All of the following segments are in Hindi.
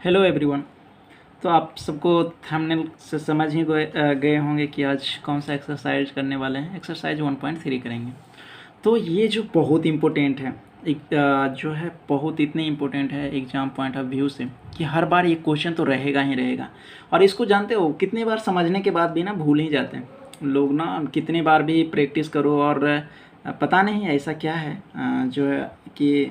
Hello everyone. तो आप सबको थंबनेल से समझ ही गए होंगे कि आज कौन सा एक्सरसाइज करने वाले हैं। एक्सरसाइज 1.3 करेंगे। तो ये जो बहुत इम्पोर्टेंट है, एक जो है बहुत इतनी इम्पोर्टेंट है एग्ज़ाम पॉइंट ऑफ व्यू से कि हर बार ये क्वेश्चन तो रहेगा ही रहेगा। और इसको जानते हो कितनी बार समझने के बाद भी ना भूल ही जाते हैं लोग ना, कितनी बार भी प्रैक्टिस करो और पता नहीं ऐसा क्या है जो है कि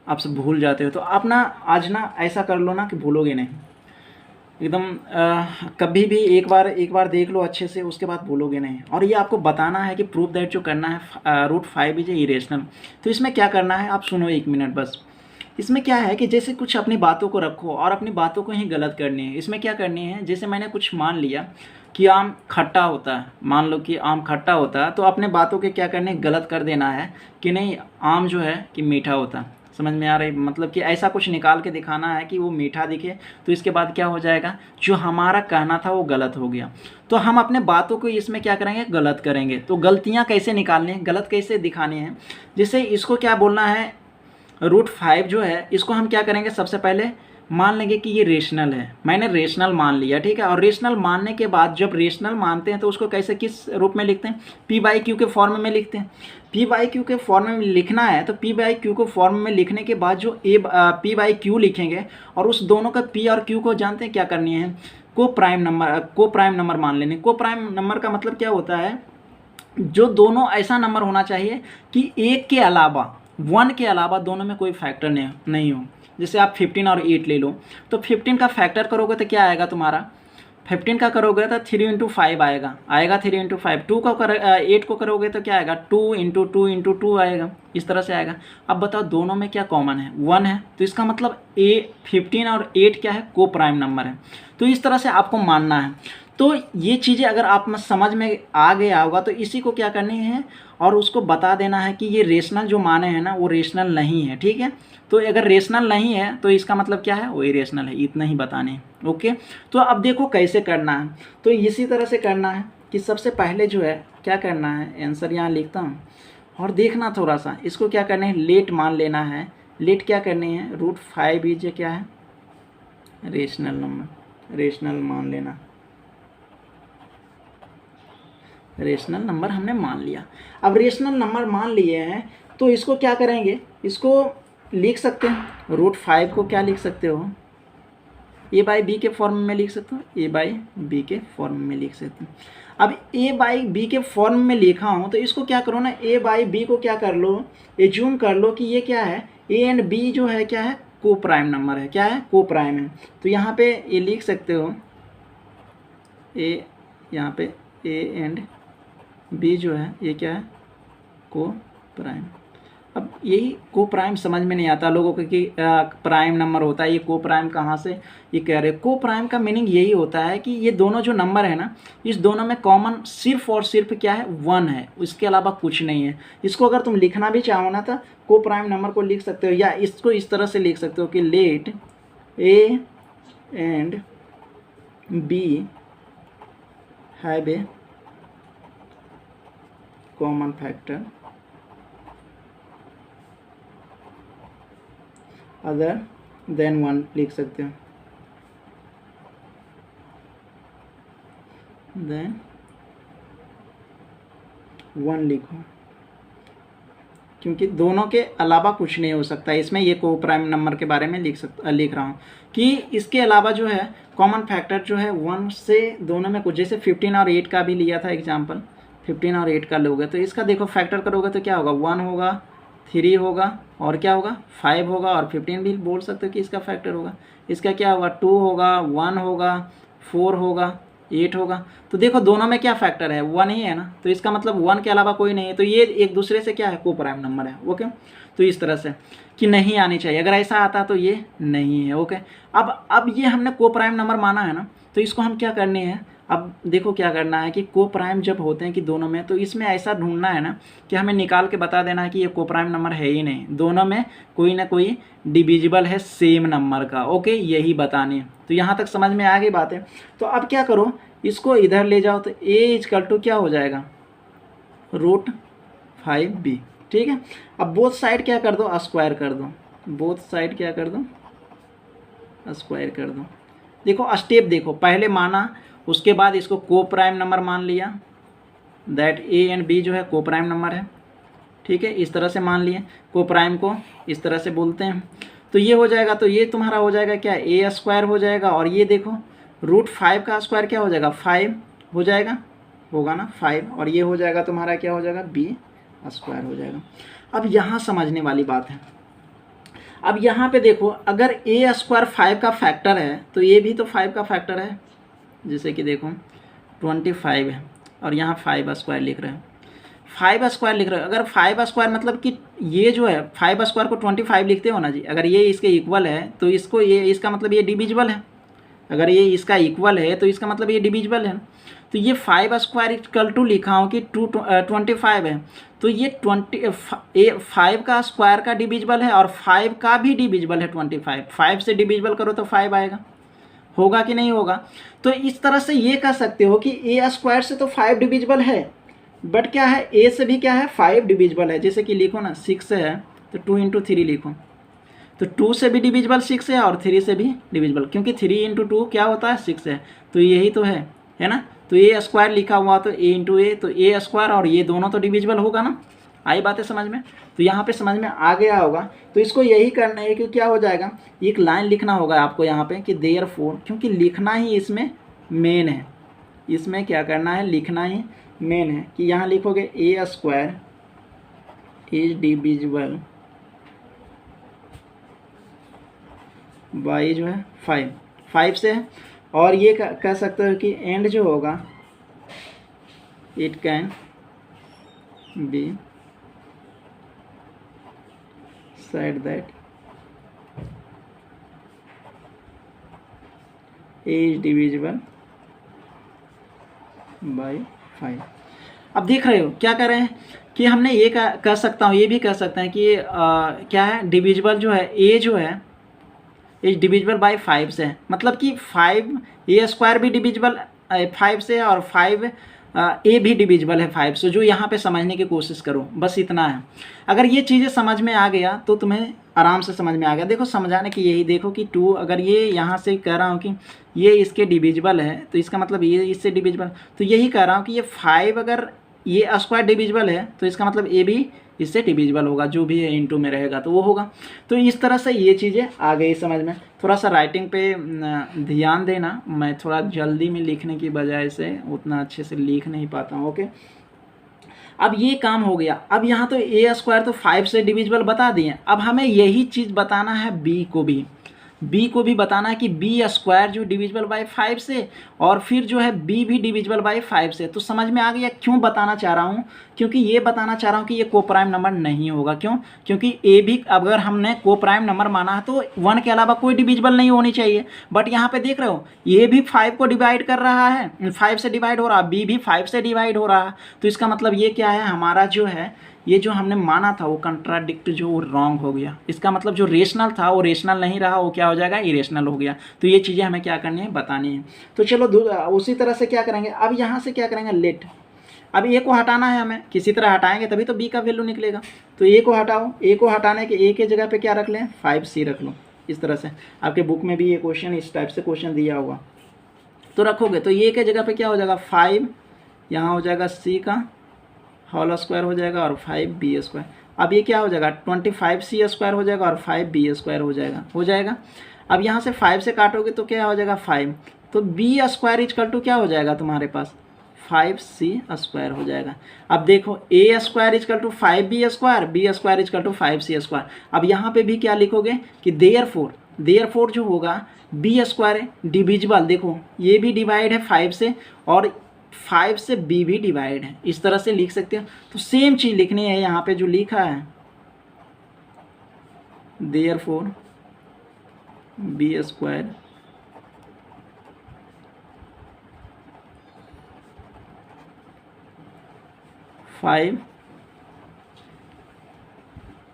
आप सब भूल जाते हो। तो आप ना आज ना ऐसा कर लो ना कि भूलोगे नहीं एकदम। कभी भी एक बार देख लो अच्छे से, उसके बाद भूलोगे नहीं। और ये आपको बताना है कि प्रूफ दैट जो करना है √5 इज इरेशनल। तो इसमें क्या करना है, आप सुनो 1 मिनट बस। इसमें क्या है कि जैसे कुछ अपनी बातों को रखो और अपनी बातों को ही गलत करनी है। इसमें क्या करनी है, जैसे मैंने कुछ मान लिया कि आम खट्टा होता है, मान लो कि आम खट्टा होता है, तो अपने बातों के क्या करने, गलत कर देना है कि नहीं आम जो है कि मीठा होता है। समझ में आ रही, मतलब कि ऐसा कुछ निकाल के दिखाना है कि वो मीठा दिखे। तो इसके बाद क्या हो जाएगा, जो हमारा कहना था वो गलत हो गया। तो हम अपने बातों को इसमें क्या करेंगे, गलत करेंगे। तो गलतियाँ कैसे निकालनी है, गलत कैसे दिखानी है। जैसे इसको क्या बोलना है, √5 जो है इसको हम क्या करेंगे, सबसे पहले मान लेंगे कि ये रेशनल है। मैंने रेशनल मान लिया, ठीक है। और रेशनल मानने के बाद जब रेशनल मानते हैं तो उसको कैसे, किस रूप में लिखते हैं, p/q के फॉर्म में लिखते हैं। p/q के फॉर्म में लिखना है तो p/q को फॉर्म में लिखने के बाद जो p/q लिखेंगे, और उस दोनों का p और q को जानते हैं क्या करनी है, को प्राइम नंबर मान लेने। को प्राइम नंबर का मतलब क्या होता है, जो दोनों ऐसा नंबर होना चाहिए कि एक के अलावा, 1 के अलावा दोनों में कोई फैक्टर नहीं हो। जैसे आप 15 और 8 ले लो, तो 15 का फैक्टर करोगे तो क्या आएगा तुम्हारा, 15 का करोगे तो 3 × 5 आएगा 3 × 5। 8 को करोगे तो क्या आएगा, 2 × 2 × 2 आएगा, इस तरह से आएगा। अब बताओ दोनों में क्या कॉमन है, 1 है। तो इसका मतलब 15 और 8 क्या है, को प्राइम नंबर है। तो इस तरह से आपको मानना है। तो ये चीज़ें अगर आप में समझ में आ गया होगा तो इसी को क्या करनी है, और उसको बता देना है कि ये रेशनल जो माने हैं ना वो रेशनल नहीं है, ठीक है। तो अगर रेशनल नहीं है तो इसका मतलब क्या है, वो इरेशनल है। इतना ही बताने हैं, ओके। तो अब देखो कैसे करना है। तो इसी तरह से करना है कि सबसे पहले जो है क्या करना है, आंसर यहाँ लिखता हूँ और देखना थोड़ा सा, इसको क्या करना है, लेट मान लेना है। लेट क्या करनी है, √5 इज क्या है, रेशनल नंबर, रेशनल मान लेना। रेशनल नंबर हमने मान लिया। अब रेशनल नंबर मान लिए हैं तो इसको क्या करेंगे, इसको लिख सकते हैं। √5 को क्या लिख सकते हो, a/b के फॉर्म में लिख सकते हो, a/b के फॉर्म में लिख सकते हो। अब a/b के फॉर्म में लिखा हूँ तो इसको क्या करो ना, a/b को क्या कर लो, एज्यूम कर लो कि ये क्या है, a एंड b जो है क्या है, को प्राइम नंबर है। क्या है, को प्राइम है। तो यहाँ पे ये लिख सकते हो a, यहाँ पे a एंड b जो है ये क्या है, को प्राइम। अब यही को प्राइम समझ में नहीं आता लोगों को कि प्राइम नंबर होता है, ये को प्राइम कहाँ से ये कह रहे। को प्राइम का मीनिंग यही होता है कि ये दोनों जो नंबर है ना, इस दोनों में कॉमन सिर्फ और सिर्फ क्या है, 1 है, इसके अलावा कुछ नहीं है। इसको अगर तुम लिखना भी चाहो ना तो को प्राइम नंबर को लिख सकते हो, या इसको इस तरह से लिख सकते हो कि let a and b have a common factor other than 1 लिख सकते हो, देन 1 लिखो, क्योंकि दोनों के अलावा कुछ नहीं हो सकता इसमें। ये को प्राइम नंबर के बारे में लिख रहा हूँ कि इसके अलावा जो है कॉमन फैक्टर जो है 1 से दोनों में कुछ, जैसे 15 और 8 का भी लिया था एग्जांपल, 15 और 8 का लोगे तो इसका देखो फैक्टर करोगे तो क्या होगा, 1 होगा, 3 होगा, और क्या होगा, 5 होगा, और 15 भी बोल सकते हो कि इसका फैक्टर होगा। इसका क्या होगा, 2 होगा, 1 होगा, 4 होगा, 8 होगा। तो देखो दोनों में क्या फैक्टर है, 1 ही है ना। तो इसका मतलब 1 के अलावा कोई नहीं है। तो ये एक दूसरे से क्या है, को प्राइम नंबर है, ओके। तो इस तरह से कि नहीं आनी चाहिए, अगर ऐसा आता तो ये नहीं है, ओके। अब ये हमने को प्राइम नंबर माना है ना, तो इसको हम क्या करने हैं, अब देखो क्या करना है कि को प्राइम जब होते हैं कि दोनों में, तो इसमें ऐसा ढूंढना है ना कि हमें निकाल के बता देना है कि ये को प्राइम नंबर है ही नहीं, दोनों में कोई ना कोई डिविजिबल है सेम नंबर का, ओके। यही बताने। तो यहाँ तक समझ में आ गई बात है। तो अब क्या करो, इसको इधर ले जाओ तो a = क्या हो जाएगा, √5b, ठीक है। अब बोथ साइड क्या कर दो, स्क्वायर कर दो, बोथ साइड क्या कर दो, स्क्वायर कर दो। देखो स्टेप देखो, पहले माना, उसके बाद इसको को प्राइम नंबर मान लिया, दैट ए एंड बी जो है को प्राइम नंबर है, ठीक है, इस तरह से मान लिए। को प्राइम को इस तरह से बोलते हैं। तो ये हो जाएगा, तो ये तुम्हारा हो जाएगा क्या, ए स्क्वायर हो जाएगा, और ये देखो √5 का स्क्वायर क्या हो जाएगा, 5 हो जाएगा, होगा ना 5, और ये हो जाएगा तुम्हारा क्या हो जाएगा, बी स्क्वायर हो जाएगा। अब यहाँ समझने वाली बात है, अब यहाँ पे देखो, अगर ए स्क्वायर 5 का फैक्टर है तो ये भी तो 5 का फैक्टर है, जैसे कि देखो 25 है और यहाँ 5 स्क्वायर लिख रहे हैं, 5 स्क्वायर लिख रहे हो। अगर 5 स्क्वायर मतलब कि ये जो है 5 स्क्वायर को 25 लिखते हो ना जी, अगर ये इसके इक्वल है तो इसको ये, इसका मतलब ये डिविजिबल है। अगर ये इसका इक्वल है तो इसका मतलब ये डिविजिबल है। तो ये 5 स्क्वायर इक्वल टू लिखा हूँ कि 25 है, तो ये 5 का स्क्वायर का डिविजिबल है और 5 का भी डिविजिबल है 25। 5 से डिविजिबल करो तो 5 आएगा, होगा कि नहीं होगा। तो इस तरह से ये कह सकते हो कि ए स्क्वायर से तो 5 डिविजिबल है, बट क्या है, ए से भी क्या है, 5 डिविजिबल है। जैसे कि लिखो ना 6 है तो 2 × 3 लिखो, तो 2 से भी डिविजिबल 6 है और 3 से भी डिविजिबल, क्योंकि 3 × 2 क्या होता है, 6 है, तो यही तो है ना। तो ए स्क्वायर लिखा हुआ तो ए × ए, तो ए स्क्वायर और ये दोनों तो डिविजिबल होगा ना। आई बातें समझ में। तो यहाँ पे समझ में आ गया होगा। तो इसको यही करना है कि क्या हो जाएगा, एक लाइन लिखना होगा आपको यहाँ पे कि देयरफॉर, क्योंकि लिखना ही इसमें मेन है, इसमें क्या करना है, लिखना ही मेन है। कि यहाँ लिखोगे ए स्क्वायर इज डिविजिबल बाई जो है 5 से है, और ये कह सकते हो कि एंड जो होगा it can be said that a is divisible by 5। अब देख रहे हो क्या कर रहे हैं कि हमने ये कह सकता हूँ, ये भी कह सकते हैं कि क्या है, डिविजिबल जो है ए जो है इज डिविजिबल बाय 5 से है, मतलब कि 5 ए स्क्वायर भी डिविजिबल 5 से है और 5 ए भी डिविजिबल है 5 से। जो यहाँ पे समझने की कोशिश करो, बस इतना है। अगर ये चीज़ें समझ में आ गया तो तुम्हें आराम से समझ में आ गया। देखो समझाने की यही, देखो कि 2 अगर ये यहाँ से कह रहा हूँ कि ये इसके डिविजिबल है तो इसका मतलब ये इससे डिविजिबल, तो यही कह रहा हूँ कि ये 5 अगर ये स्क्वायर डिविजिबल है तो इसका मतलब ए भी इससे डिविजिबल होगा, जो भी है इनटू में रहेगा तो वो होगा। तो इस तरह से ये चीज़ें आ गई समझ में। थोड़ा सा राइटिंग पे ध्यान देना, मैं थोड़ा जल्दी में लिखने की बजाय से उतना अच्छे से लिख नहीं पाता हूँ। ओके, अब ये काम हो गया। अब यहाँ तो ए स्क्वायर तो 5 से डिविजिबल बता दिए, अब हमें यही चीज़ बताना है बी को भी बताना है कि बी स्क्वायर जो डिविजिबल बाय 5 से, और फिर जो है बी भी डिविजिबल बाय 5 से। तो समझ में आ गया क्यों बताना चाह रहा हूँ, क्योंकि ये बताना चाह रहा हूँ कि ये को प्राइम नंबर नहीं होगा। क्यों, क्योंकि ए भी अगर हमने को प्राइम नंबर माना है तो 1 के अलावा कोई डिविजिबल नहीं होनी चाहिए। बट यहाँ पे देख रहे हो ये भी 5 को डिवाइड कर रहा है, 5 से डिवाइड हो रहा है, बी भी 5 से डिवाइड हो रहा है। तो इसका मतलब ये क्या है, हमारा जो है ये जो हमने माना था वो कंट्राडिक्ट जो रॉन्ग हो गया। इसका मतलब जो रेशनल था वो रेशनल नहीं रहा, वो क्या हो जाएगा, इरेशनल हो गया। तो ये चीज़ें हमें क्या करनी है, बतानी है। तो चलो उसी तरह से क्या करेंगे, अब यहाँ से क्या करेंगे, लेट। अब ए को हटाना है हमें, किसी तरह हटाएंगे तभी तो बी का वैल्यू निकलेगा। तो ए को हटाओ, ए को हटाने के ए के जगह पे क्या रख लें, 5c रख लो। इस तरह से आपके बुक में भी ये क्वेश्चन इस टाइप से क्वेश्चन दिया हुआ, तो रखोगे तो ए के जगह पे क्या हो जाएगा, 5 यहाँ हो जाएगा c का होल स्क्वायर हो जाएगा और 5b स्क्वायर। अब ये क्या हो जाएगा, 25c स्क्वायर हो जाएगा और 5b स्क्वायर हो जाएगा। अब यहाँ से 5 से काटोगे तो क्या हो जाएगा, 5। तो b स्क्वायर इक्वल टू क्या हो जाएगा तुम्हारे पास, 5c स्क्वायर हो जाएगा। अब देखो a square equal to 5b square, b square equal to 5c square. अब यहाँ पे भी क्या लिखोगे कि देयरफॉर जो होगा b स्क्वायर डिविजिबल, देखो ये भी डिवाइड है 5 से और 5 से b भी डिवाइड है, इस तरह से लिख सकते हो। तो सेम चीज़ लिखनी है यहाँ पे जो लिखा है, therefore b square five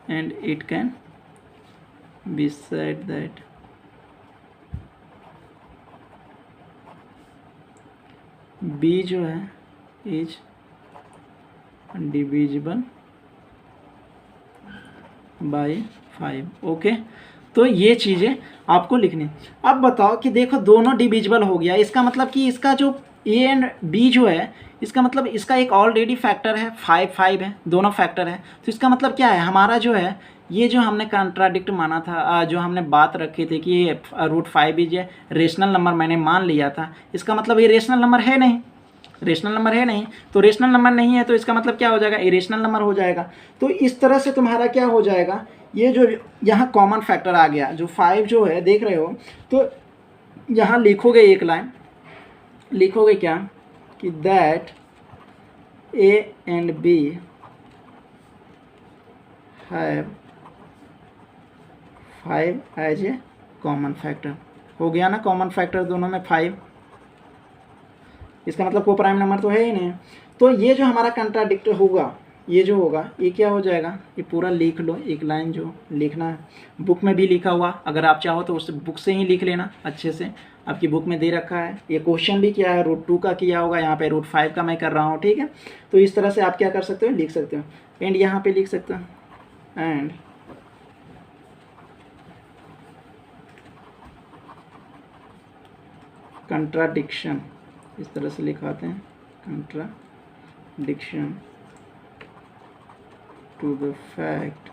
and it can be said that b जो है इज डिविजिबल बाय 5। ओके, तो ये चीज़ें आपको लिखनी। अब बताओ कि देखो दोनों डिविजिबल हो गया, इसका मतलब कि इसका जो ए एंड बी जो है, इसका मतलब इसका एक ऑलरेडी फैक्टर है 5 है, दोनों फैक्टर है। तो इसका मतलब क्या है, हमारा जो है ये जो हमने कंट्राडिक्ट माना था, जो हमने बात रखी थी कि √5 इज ए रेशनल नंबर मैंने मान लिया था, इसका मतलब ये रेशनल नंबर है नहीं, रेशनल नंबर है नहीं। तो रेशनल नंबर नहीं है तो इसका मतलब क्या हो जाएगा, इरेशनल नंबर हो जाएगा। तो इस तरह से तुम्हारा क्या हो जाएगा, ये जो यहाँ कॉमन फैक्टर आ गया जो 5 जो है देख रहे हो, तो यहाँ लिखोगे एक लाइन, लिखोगे क्या कि that a and b have 5 as a common factor. हो गया ना, कॉमन फैक्टर दोनों में 5, इसका मतलब को प्राइम नंबर तो है ही नहीं। तो ये जो हमारा कंट्राडिक्ट होगा, ये जो होगा ये क्या हो जाएगा, ये पूरा लिख लो, एक लाइन जो लिखना है, बुक में भी लिखा हुआ, अगर आप चाहो तो उस बुक से ही लिख लेना अच्छे से, आपकी बुक में दे रखा है। ये क्वेश्चन भी किया है, √2 का किया होगा, यहाँ पे √5 का मैं कर रहा हूँ, ठीक है। तो इस तरह से आप क्या कर सकते हो, लिख सकते हो, एंड यहाँ पे लिख सकते हो, एंड कंट्राडिक्शन, इस तरह से लिखाते हैं, contradiction to the fact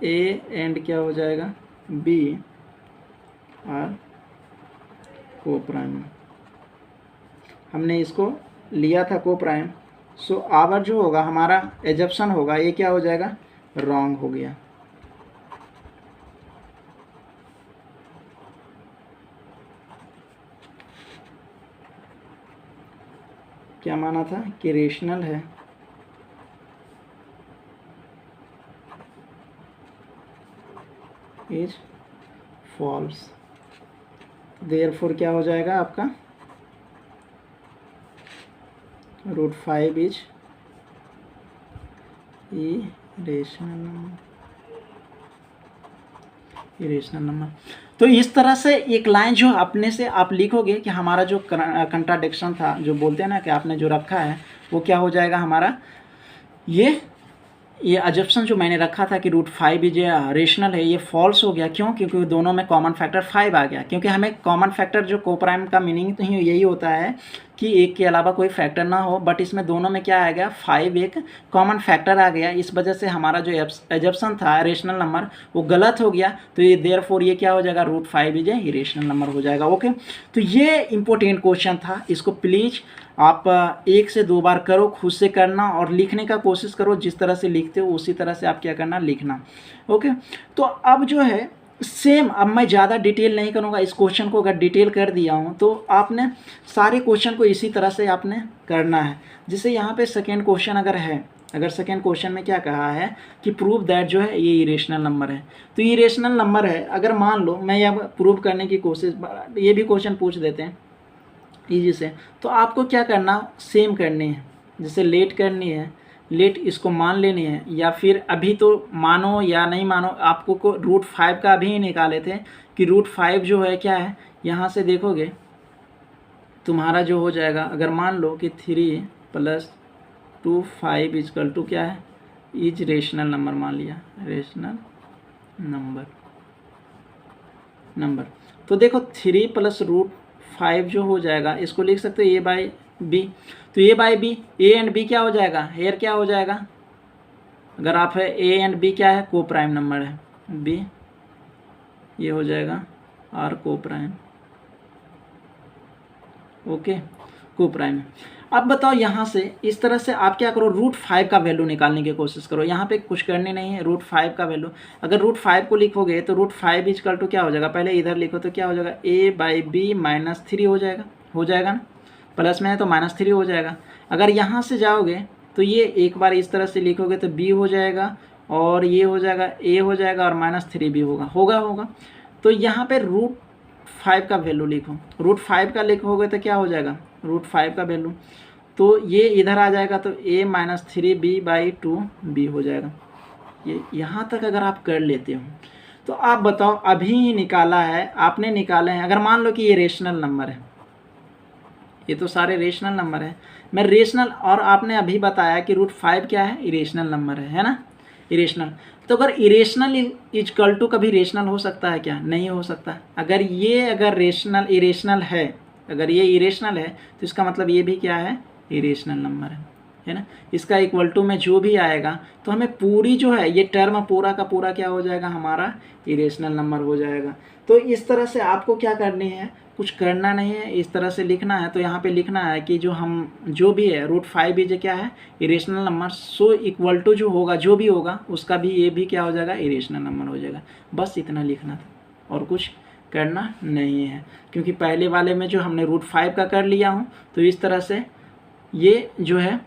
a and क्या हो जाएगा, बी आर को प्राइम। हमने इसको लिया था को प्राइम, सो आवर जो होगा हमारा एजप्शन होगा, ये क्या हो जाएगा, रॉन्ग हो गया। क्या माना था कि रेशनल है, इज फॉल्स, देयरफॉर क्या हो जाएगा आपका, √5 is irrational number, irrational number. तो इस तरह से एक लाइन जो अपने से आप लिखोगे कि हमारा जो कंट्राडिक्शन था, जो बोलते हैं ना कि आपने जो रखा है वो क्या हो जाएगा हमारा, ये अजप्शन जो मैंने रखा था कि √5 इज रेशनल है, ये फॉल्स हो गया। क्यों, क्योंकि दोनों में कॉमन फैक्टर 5 आ गया। क्योंकि हमें कॉमन फैक्टर जो कोप्राइम का मीनिंग तो यही होता है कि एक के अलावा कोई फैक्टर ना हो, बट इसमें दोनों में क्या आ गया, 5 एक कॉमन फैक्टर आ गया। इस वजह से हमारा जो एजप्शन था रेशनल नंबर वो गलत हो गया। तो ये देयरफॉर ये क्या हो जाएगा, √5 इज ए रेशनल नंबर हो जाएगा। ओके, तो ये इंपॉर्टेंट क्वेश्चन था, इसको प्लीज़ आप 1 से 2 बार करो, खुद से करना और लिखने का कोशिश करो। जिस तरह से लिखते हो उसी तरह से आप क्या करना, लिखना। ओके, तो अब जो है सेम, अब मैं ज़्यादा डिटेल नहीं करूँगा। इस क्वेश्चन को अगर डिटेल कर दिया हूँ तो आपने सारे क्वेश्चन को इसी तरह से आपने करना है। जैसे यहाँ पे सेकेंड क्वेश्चन अगर है, अगर सेकेंड क्वेश्चन में क्या कहा है कि प्रूव दैट जो है ये इरेशनल नंबर है। तो इरेशनल नंबर है, अगर मान लो मैं यह प्रूव करने की कोशिश, ये भी क्वेश्चन पूछ देते हैं ईजी से, तो आपको क्या करना, सेम करनी है। जैसे लेट करनी है, लेट इसको मान लेनी है, या फिर अभी तो मानो या नहीं मानो, आपको को √5 का अभी ही निकाले थे कि √5 जो है क्या है, यहाँ से देखोगे तुम्हारा जो हो जाएगा, अगर मान लो कि 3 + 2 5 = क्या है, इज रेशनल नंबर मान लिया, रेशनल नंबर। तो देखो 3 + √5 जो हो जाएगा, इसको लिख सकते हो A/B। तो A/B, A एंड B क्या हो जाएगा, हेयर क्या हो जाएगा, अगर आप है A एंड B क्या है, को प्राइम नंबर है, B ये हो जाएगा R को प्राइम। ओके, को प्राइम। अब बताओ यहाँ से इस तरह से आप क्या करो, √5 का वैल्यू निकालने की कोशिश करो। यहाँ पे कुछ करने नहीं है, √5 का वैल्यू, अगर √5 को लिखोगे तो √5 = क्या हो जाएगा, पहले इधर लिखो तो क्या हो जाएगा, A/B -3 हो जाएगा ना, प्लस में है तो -3 हो जाएगा। अगर यहाँ से जाओगे तो ये एक बार इस तरह से लिखोगे तो B हो जाएगा, और ये हो जाएगा A हो जाएगा, और -3 भी होगा। तो यहाँ पे √5 का वैल्यू लिखो, √5 का लिखोगे तो क्या हो जाएगा, √5 का वैल्यू, तो ये इधर आ जाएगा तो A -3B/2B हो जाएगा। ये यहाँ तक अगर आप कर लेते हो तो आप बताओ, अभी ही निकाला है आपने, निकाले हैं। अगर मान लो कि ये रेशनल नंबर है, ये तो सारे रेशनल नंबर है। मैं रेशनल, और आपने अभी बताया कि √5 क्या है, इरेशनल नंबर है ना, इरेशनल। तो अगर इरेशनल इजकल टू कभी रेशनल हो सकता है क्या, नहीं हो सकता। अगर रेशनल इरेशनल है, अगर ये इरेशनल है तो इसका मतलब ये भी क्या है, इरेशनल नंबर है ना। इसका इक्वल टू में जो भी आएगा तो हमें पूरी जो है ये टर्म पूरा का पूरा क्या हो जाएगा, हमारा इरेशनल नंबर हो जाएगा। तो इस तरह से आपको क्या करनी है, कुछ करना नहीं है, इस तरह से लिखना है। तो यहाँ पे लिखना है कि जो भी है √5 ये क्या है, irrational number. So equal to जो होगा, जो भी होगा उसका भी ये भी क्या हो जाएगा, इरेशनल नंबर हो जाएगा। बस इतना लिखना था और कुछ करना नहीं है, क्योंकि पहले वाले में जो हमने √5 का कर लिया हूँ, तो इस तरह से ये जो है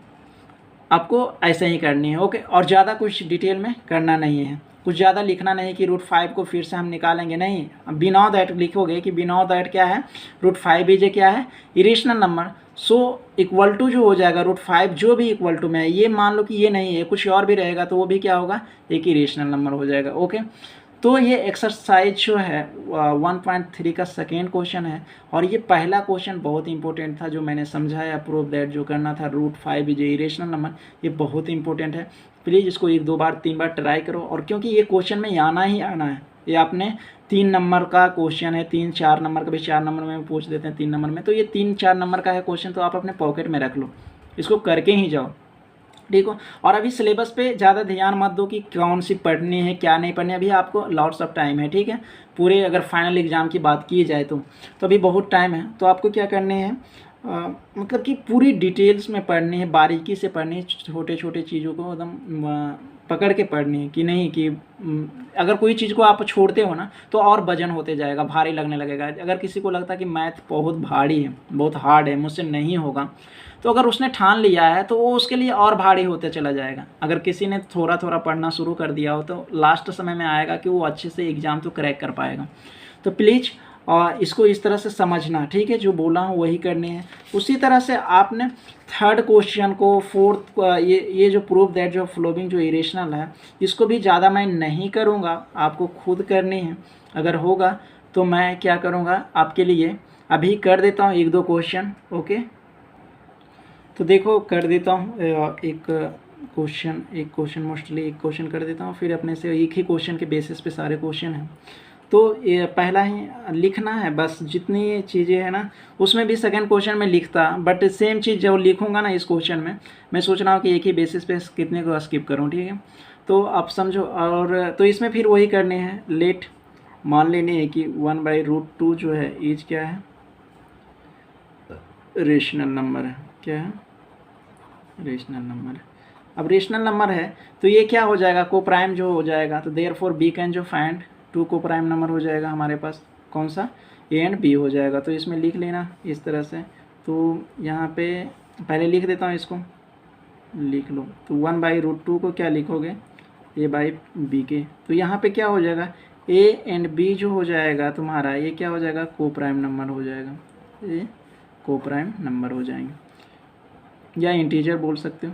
आपको ऐसे ही करनी है। ओके, और ज़्यादा कुछ डिटेल में करना नहीं है, कुछ ज़्यादा लिखना नहीं कि √5 को फिर से हम निकालेंगे, नहीं। बिना दैट लिखोगे कि बिना दैट क्या है, √5 ये क्या है, irrational number. So equal to जो हो जाएगा √5 जो भी इक्वल टू में है, ये मान लो कि ये नहीं है, कुछ और भी रहेगा तो वो भी क्या होगा, एक इरेशनल नंबर हो जाएगा। ओके, तो ये एक्सरसाइज जो है 1.3 का सेकेंड क्वेश्चन है, और ये पहला क्वेश्चन बहुत इंपॉर्टेंट था जो मैंने समझाया, प्रूव दैट जो करना था, √5 इज इरेशनल नंबर, ये बहुत इंपॉर्टेंट है। प्लीज़ इसको 1 2 बार 3 बार ट्राई करो, और क्योंकि ये क्वेश्चन में आना ही आना है। ये आपने 3 नंबर का क्वेश्चन है, 3 4 नंबर का भी, 4 नंबर में पूछ देते हैं 3 नंबर में, तो ये 3 4 नंबर का है क्वेश्चन, तो आप अपने पॉकेट में रख लो, इसको करके ही जाओ, ठीक हो। और अभी सिलेबस पे ज़्यादा ध्यान मत दो कि कौन सी पढ़नी है क्या नहीं पढ़नी है, अभी आपको लॉट्स ऑफ टाइम है, ठीक है। पूरे अगर फाइनल एग्ज़ाम की बात की जाए तो अभी बहुत टाइम है। तो आपको क्या करने हैं, मतलब कि पूरी डिटेल्स में पढ़नी है, बारीकी से पढ़नी है, छोटे छोटे चीज़ों को एकदम पकड़ के पढ़नी है, कि नहीं कि अगर कोई चीज़ को आप छोड़ते हो ना तो और वजन होते जाएगा, भारी लगने लगेगा। अगर किसी को लगता है कि मैथ बहुत भारी है, बहुत हार्ड है, मुझसे नहीं होगा, तो अगर उसने ठान लिया है तो वो उसके लिए और भारी होते चला जाएगा। अगर किसी ने थोड़ा थोड़ा पढ़ना शुरू कर दिया हो तो लास्ट समय में आएगा कि वो अच्छे से एग्ज़ाम तो क्रैक कर पाएगा। तो प्लीज़ इसको इस तरह से समझना, ठीक है, जो बोला हूँ वही करनी है। उसी तरह से आपने थर्ड क्वेश्चन को, फोर्थ ये जो प्रूफ दैट जो फ्लोइंग जो इरेशनल है, इसको भी ज़्यादा मैं नहीं करूँगा, आपको खुद करनी है। अगर होगा तो मैं क्या करूँगा आपके लिए, अभी कर देता हूँ 1 2 क्वेश्चन। ओके, तो देखो कर देता हूँ एक क्वेश्चन मोस्टली एक क्वेश्चन कर देता हूँ, फिर अपने से एक ही क्वेश्चन के बेसिस पे सारे क्वेश्चन हैं। तो ये पहला ही लिखना है, बस जितनी चीज़ें हैं ना, उसमें भी सेकंड क्वेश्चन में लिखता, बट सेम चीज़ जब लिखूँगा ना इस क्वेश्चन में, मैं सोच रहा हूँ कि एक ही बेसिस पे कितने को स्किप करूँ, ठीक है। तो आप समझो, और तो इसमें फिर वही करने हैं, लेट मान लेनी है कि 1/√2 जो है ईज क्या है, रेशनल नंबर है, क्या है, रेशनल नंबर है। अब रेशनल नंबर है तो ये क्या हो जाएगा, को प्राइम जो हो जाएगा, तो देयरफॉर बी कैन जो फाइंड 2 को प्राइम नंबर हो जाएगा हमारे पास, कौन सा, ए एंड बी हो जाएगा। तो इसमें लिख लेना इस तरह से। तो यहाँ पे पहले लिख देता हूँ, इसको लिख लो। तो 1/√2 को क्या लिखोगे, a/b के। तो यहाँ पे क्या हो जाएगा, ए एंड बी जो हो जाएगा तुम्हारा, ये क्या हो जाएगा, को प्राइम नंबर हो जाएगा, ये को प्राइम नंबर हो जाएंगे, या इंटीजर बोल सकते हो,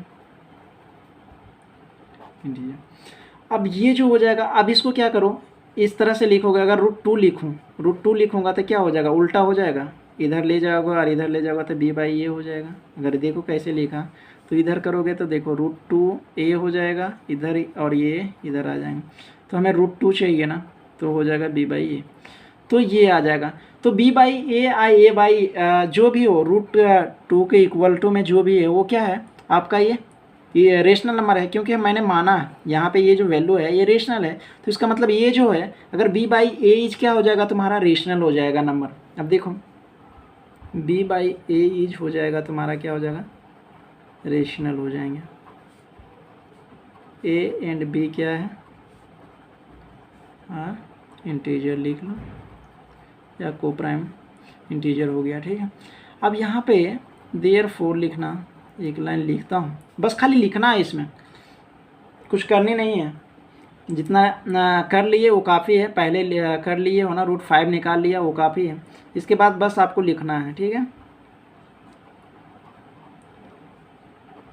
इंटीजर। अब ये जो हो जाएगा, अब इसको क्या करो, इस तरह से लिखोगे। अगर √2 लिखूँ, √2 लिखूँगा तो क्या हो जाएगा, उल्टा हो जाएगा, इधर ले जाओगे और इधर ले जाओगे तो b/a हो जाएगा। अगर देखो कैसे लिखा, तो इधर करोगे तो देखो √2a हो जाएगा इधर, और ये इधर आ जाएंगे। तो हमें √2 चाहिए ना, तो हो जाएगा b/a, तो ये आ जाएगा। तो b/a जो भी हो, √2 के इक्वल टू में जो भी है वो क्या है आपका, ये रेशनल नंबर है, क्योंकि मैंने माना यहाँ पे ये जो वैल्यू है ये रेशनल है। तो इसका मतलब ये जो है, अगर b/a इज क्या हो जाएगा तुम्हारा, रेशनल हो जाएगा नंबर। अब देखो b/a इज हो जाएगा तुम्हारा, क्या हो जाएगा, रेशनल हो जाएंगे। a एंड b क्या है, इंटीजर लिख लो, या को प्राइम इंटीजर हो गया, ठीक है। अब यहाँ पे देयरफॉर लिखना, एक लाइन लिखता हूँ, बस खाली लिखना है, इसमें कुछ करनी नहीं है। जितना कर लिए वो काफ़ी है, पहले कर लिए हो ना, √5 निकाल लिया वो काफ़ी है। इसके बाद बस आपको लिखना है, ठीक है।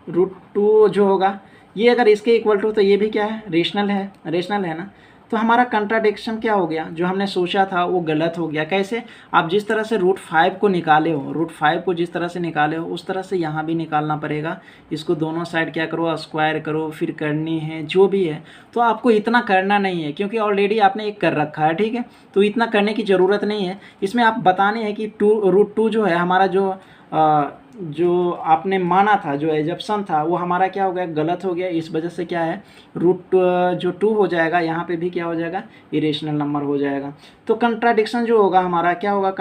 √2 जो होगा ये, अगर इसके इक्वल टू, तो ये भी क्या है, रेशनल है, रेशनल है ना। तो हमारा कंट्राडिक्शन क्या हो गया, जो हमने सोचा था वो गलत हो गया। कैसे, आप जिस तरह से √5 को निकाले हो, √5 को जिस तरह से निकाले हो उस तरह से यहाँ भी निकालना पड़ेगा। इसको दोनों साइड क्या करो, स्क्वायर करो, फिर करनी है जो भी है। तो आपको इतना करना नहीं है क्योंकि ऑलरेडी आपने एक कर रखा है, ठीक है, तो इतना करने की ज़रूरत नहीं है। इसमें आप बताने हैं कि √2 जो है हमारा जो आपने माना था, जो एजप्शन था वो हमारा क्या हो गया, गलत हो गया। इस वजह से क्या है, √2 हो जाएगा, यहाँ पे भी क्या हो जाएगा, इरेशनल नंबर हो जाएगा। तो कंट्राडिक्शन जो होगा हमारा क्या होगा,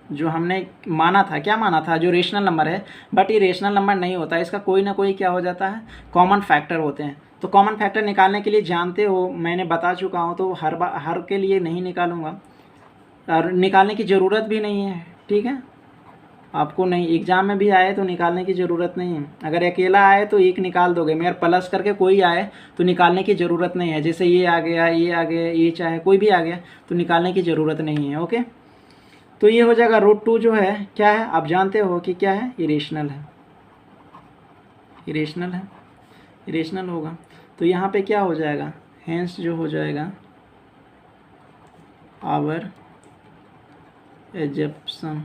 जो हमने माना था, क्या माना था, जो रेशनल नंबर है, बट ये रेशनल नंबर नहीं होता, इसका कोई ना कोई क्या हो जाता है, कॉमन फैक्टर होते हैं। तो कॉमन फैक्टर निकालने के लिए जानते हो, मैंने बता चुका हूँ, तो हर के लिए नहीं निकालूंगा और निकालने की ज़रूरत भी नहीं है, ठीक है। आपको नहीं, एग्ज़ाम में भी आए तो निकालने की ज़रूरत नहीं है। अगर अकेला आए तो एक निकाल दोगे, मगर प्लस करके कोई आए तो निकालने की ज़रूरत नहीं है। जैसे ये आ गया, ये आ गया, ये चाहे कोई भी आ गया तो निकालने की ज़रूरत नहीं है, ओके। तो ये हो जाएगा √2 जो है क्या है, आप जानते हो कि क्या है, इरेशनल है, इरेशनल है, इरेशनल होगा। तो यहाँ पे क्या हो जाएगा, हेंस जो हो जाएगा आवर एजप्शन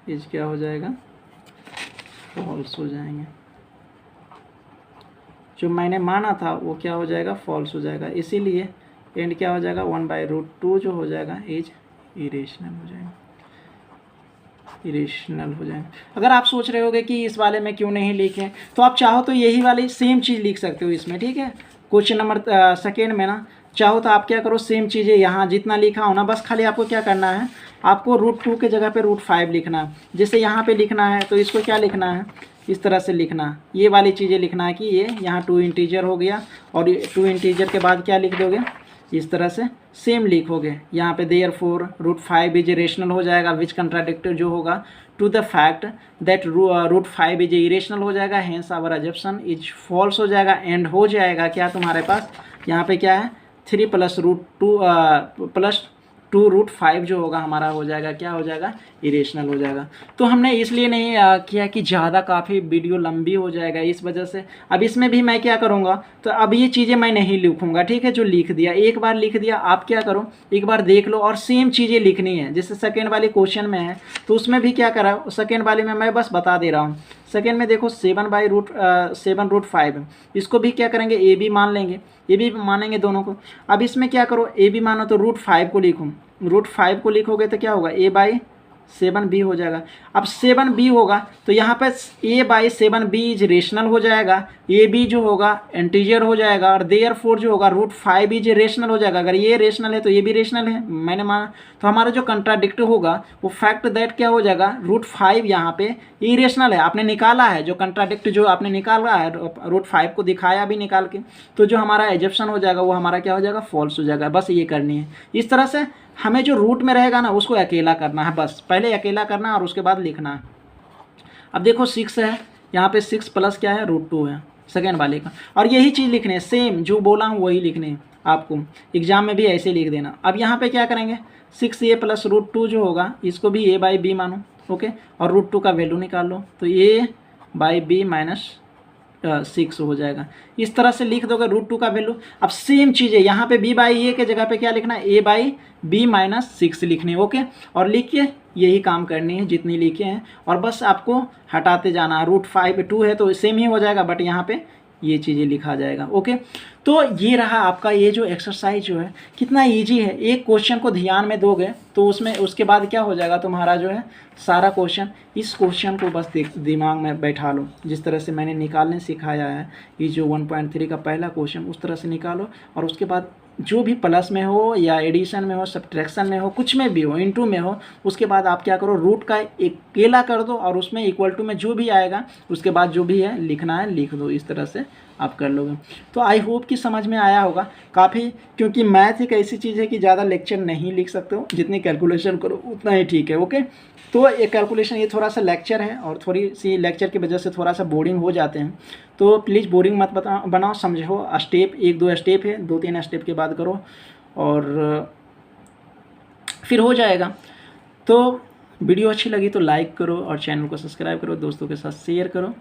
इज क्या हो जाएगा, फॉल्स हो जाएंगे। जो मैंने माना था वो क्या हो जाएगा, फॉल्स हो जाएगा। इसीलिए एंड क्या हो जाएगा, 1/√2 जो हो जाएगा इज इरेशनल हो जाएगा, इरेशनल हो जाएगा। अगर आप सोच रहे होगे कि इस वाले में क्यों नहीं लिखें, तो आप चाहो तो यही वाली सेम चीज़ लिख सकते हो इसमें, ठीक है। क्वेश्चन नंबर सेकेंड में ना, चाहो तो आप क्या करो, सेम चीज़ें यहाँ जितना लिखा हो ना, बस खाली आपको क्या करना है, आपको √2 के जगह पे √5 लिखना है। जैसे यहाँ पे लिखना है तो इसको क्या लिखना है, इस तरह से लिखना, ये वाली चीज़ें लिखना है कि ये यहाँ 2 इंटीजर हो गया, और 2 इंटीजर के बाद क्या लिख दोगे, इस तरह से सेम लिखोगे। यहाँ पे देयरफॉर √5 इज रेशनल हो जाएगा, विच कंट्राडिक्टर जो होगा to the fact that √5 is irrational हो जाएगा, hence our assumption is false हो जाएगा। एंड हो जाएगा क्या तुम्हारे पास, यहाँ पे क्या है, 3 + √2 + 2√5 जो होगा हमारा हो जाएगा, क्या हो जाएगा, इरेशनल हो जाएगा। तो हमने इसलिए नहीं किया कि ज़्यादा काफ़ी वीडियो लंबी हो जाएगा, इस वजह से अब इसमें भी मैं क्या करूँगा, तो अब ये चीज़ें मैं नहीं लिखूँगा, ठीक है। जो लिख दिया, एक बार लिख दिया, आप क्या करो, एक बार देख लो और सेम चीज़ें लिखनी है। जैसे सेकेंड वाले क्वेश्चन में है तो उसमें भी क्या करा, सेकेंड वाले में मैं बस बता दे रहा हूँ। सेकेंड में देखो 7/7√5, इसको भी क्या करेंगे, ए बी मान लेंगे, ए बी मानेंगे दोनों को। अब इसमें क्या करो, ए बी मानो तो √5 को लिखूँ, √5 को लिखोगे तो क्या होगा, a/7b हो जाएगा। अब 7b होगा तो यहाँ पे a/7b इज रेशनल हो जाएगा, ab जो होगा इंटीजर हो जाएगा, और देयरफॉर जो होगा √5 इज रेशनल हो जाएगा। अगर ये रेशनल है तो ये भी रेशनल है, मैंने माना। तो हमारा जो कंट्राडिक्ट होगा वो फैक्ट दैट क्या हो जाएगा, √5 यहाँ पे इरेशनल है, आपने निकाला है, जो कंट्राडिक्ट जो आपने निकाला है, √5 को दिखाया भी निकाल के, तो जो हमारा एजप्शन हो जाएगा वो हमारा क्या हो जाएगा, फॉल्स हो जाएगा। बस ये करनी है। इस तरह से हमें जो रूट में रहेगा ना उसको अकेला करना है, बस पहले अकेला करना है और उसके बाद लिखना है। अब देखो 6 है, यहाँ पे 6 + क्या है, √2 है सेकेंड वाले का, और यही चीज़ लिखने है, सेम जो बोला हूँ वही लिखने है आपको। एग्जाम में भी ऐसे लिख देना। अब यहाँ पे क्या करेंगे, 6a + √2 जो होगा इसको भी a/b मानो, ओके, और √2 का वैल्यू निकाल लो, तो a/b - 6 हो जाएगा। इस तरह से लिख दोगे √2 का वैल्यू। अब सेम चीज़ है यहाँ पे b/a के जगह पे क्या लिखना है, a/b - 6 लिखनी है, ओके। और लिखिए, यही काम करनी है जितनी लिखे हैं, और बस आपको हटाते जाना है। √5 2 है तो सेम ही हो जाएगा, बट यहाँ पे ये चीज़ें लिखा जाएगा, ओके। तो ये रहा आपका ये जो एक्सरसाइज जो है, कितना इजी है। एक क्वेश्चन को ध्यान में दोगे तो उसमें उसके बाद क्या हो जाएगा, तुम्हारा जो है सारा क्वेश्चन, इस क्वेश्चन को बस दिमाग में बैठा लो, जिस तरह से मैंने निकालने सिखाया है। ये जो 1.3 का पहला क्वेश्चन उस तरह से निकालो, और उसके बाद जो भी प्लस में हो या एडिशन में हो, सब्ट्रैक्शन में हो, कुछ में भी हो, इनटू में हो, उसके बाद आप क्या करो, रूट का अकेला कर दो, और उसमें इक्वल टू में जो भी आएगा उसके बाद जो भी है लिखना है लिख दो। इस तरह से आप कर लोगे। तो आई होप कि समझ में आया होगा काफ़ी, क्योंकि मैथ एक ऐसी चीज़ है कि ज़्यादा लेक्चर नहीं लिख सकते हो, जितनी कैलकुलेशन करो उतना ही ठीक है, ओके। तो ये कैलकुलेशन, ये थोड़ा सा लेक्चर है, और थोड़ी सी लेक्चर की वजह से थोड़ा सा बोरिंग हो जाते हैं, तो प्लीज़ बोरिंग मत बनाओ, समझो। स्टेप 1-2 स्टेप है, 2-3 स्टेप के बाद करो और फिर हो जाएगा। तो वीडियो अच्छी लगी तो लाइक करो और चैनल को सब्सक्राइब करो, दोस्तों के साथ शेयर करो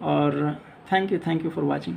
और थैंक यू फॉर वॉचिंग।